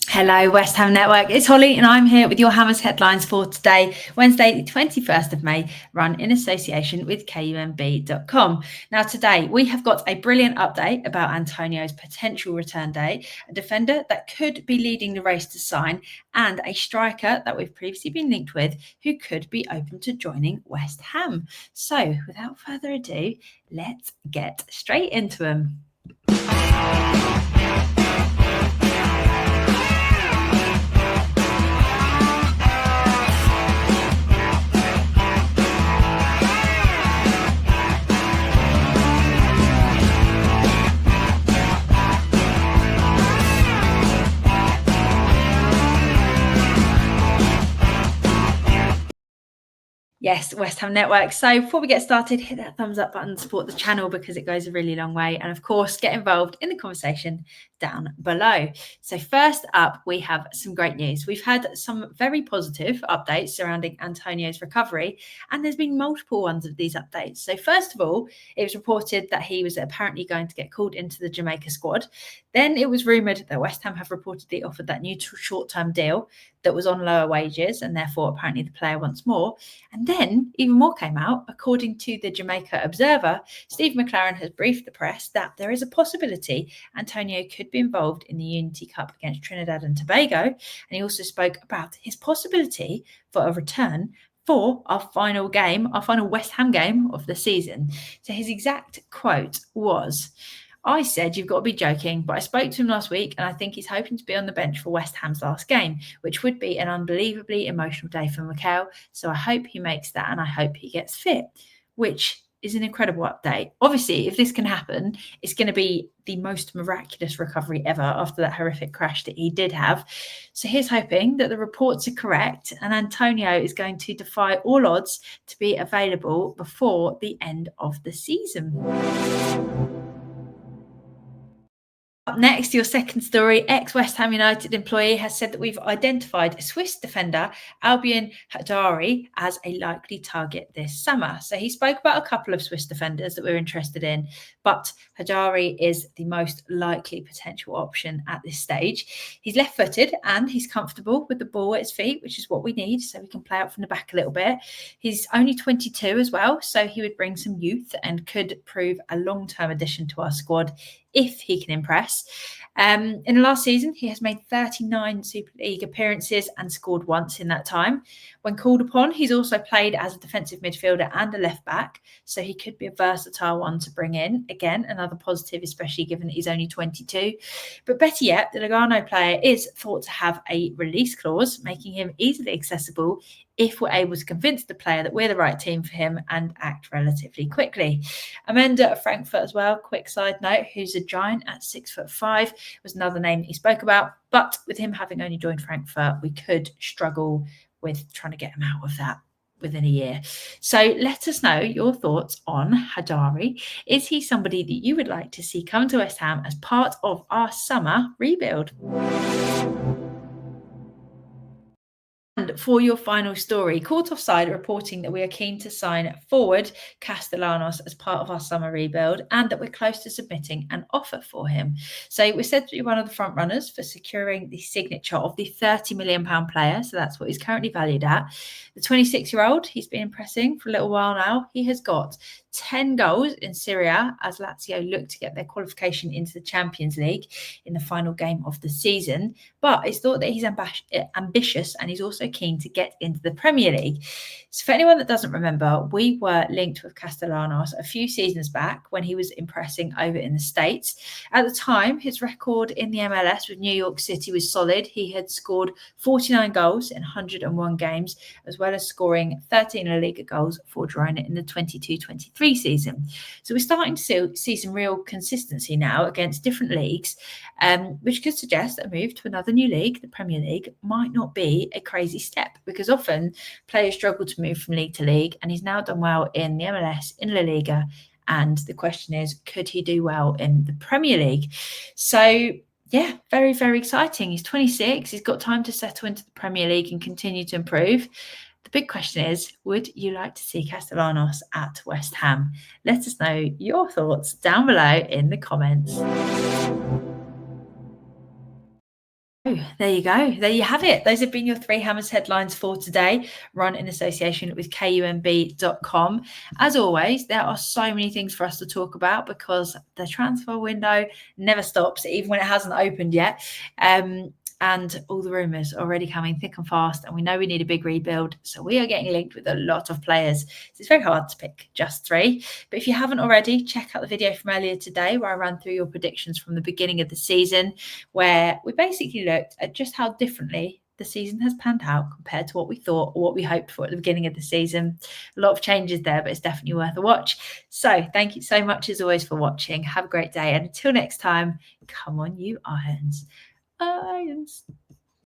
Hello, West Ham Network. It's Holly, and I'm here with your Hammers headlines for today, Wednesday, the 21st of May, run in association with KUMB.com. Now, today we have got a brilliant update about Antonio's potential return date, a defender that could be leading the race to sign, and a striker that we've previously been linked with who could be open to joining West Ham. So, without further ado, let's get straight into them. Yes, West Ham Network. So before we get started, hit that thumbs up button, support the channel because it goes a really long way. And of course, get involved in the conversation down below. So first up, we have some great news. We've had some very positive updates surrounding Antonio's recovery, and there's been multiple ones of these updates. So first of all, it was reported that he was apparently going to get called into the Jamaica squad. Then it was rumoured that West Ham have reportedly offered that new short-term deal that was on lower wages, and therefore apparently the player wants more. And then even more came out. According to the Jamaica Observer, Steve McLaren has briefed the press that there is a possibility Antonio could be involved in the Unity Cup against Trinidad and Tobago. And he also spoke about his possibility for a return for our final game, our final West Ham game of the season. So his exact quote was, "I said, you've got to be joking, but I spoke to him last week and I think he's hoping to be on the bench for West Ham's last game, which would be an unbelievably emotional day for Mikel. So I hope he makes that and I hope he gets fit," which is an incredible update. Obviously, if this can happen, it's going to be the most miraculous recovery ever after that horrific crash that he did have. So here's hoping that the reports are correct and Antonio is going to defy all odds to be available before the end of the season. Up next, your second story, ex-West Ham United employee has said that we've identified Swiss defender Albion Hadari as a likely target this summer. So he spoke about a couple of Swiss defenders that we're interested in, but Hadari is the most likely potential option at this stage. He's left-footed and he's comfortable with the ball at his feet, which is what we need, so we can play out from the back a little bit. He's only 22 as well, so he would bring some youth and could prove a long-term addition to our squad if he can impress. In the last season, he has made 39 Super League appearances and scored once in that time. When called upon, he's also played as a defensive midfielder and a left back, so he could be a versatile one to bring in. Again, another positive, especially given that he's only 22. But better yet, the Lugano player is thought to have a release clause, making him easily accessible if we're able to convince the player that we're the right team for him and act relatively quickly. Amanda at Frankfurt as well, quick side note, who's a giant at 6'5", was another name that he spoke about. But with him having only joined Frankfurt, we could struggle with trying to get him out of that within a year. So let us know your thoughts on Hadari. Is he somebody that you would like to see come to West Ham as part of our summer rebuild? And for your final story, Caught Offside reporting that we are keen to sign forward Castellanos as part of our summer rebuild and that we're close to submitting an offer for him. So we're said to be one of the front runners for securing the signature of the £30 million player. So that's what he's currently valued at. The 26-year-old, he's been impressing for a little while now. He has got 10 goals in Serie A as Lazio look to get their qualification into the Champions League in the final game of the season. But it's thought that he's ambitious and he's also keen to get into the Premier League. So for anyone that doesn't remember, we were linked with Castellanos a few seasons back when he was impressing over in the States. At the time, his record in the MLS with New York City was solid. He had scored 49 goals in 101 games, as well as scoring 13 La Liga goals for Girona in the 22-23 season. So we're starting to see some real consistency now against different leagues, which could suggest that a move to another new league, the Premier League, might not be a crazy step, because often players struggle to move from league to league, and he's now done well in the MLS, in La Liga, and the question is, could he do well in the Premier League? So yeah, very, very exciting. He's 26. He's got time to settle into the Premier League and continue to improve. The big question is, would you like to see Castellanos at West Ham? Let us know your thoughts down below in the comments. Oh, there you go. There you have it. Those have been your 3 Hammers headlines for today, run in association with KUMB.com. As always, there are so many things for us to talk about because the transfer window never stops, even when it hasn't opened yet. And all the rumours already coming thick and fast, and we know we need a big rebuild. So we are getting linked with a lot of players. So it's very hard to pick just 3. But if you haven't already, check out the video from earlier today where I ran through your predictions from the beginning of the season, where we basically looked at just how differently the season has panned out compared to what we thought or what we hoped for at the beginning of the season. A lot of changes there, but it's definitely worth a watch. So thank you so much as always for watching. Have a great day. And until next time, come on, you Irons. Irons.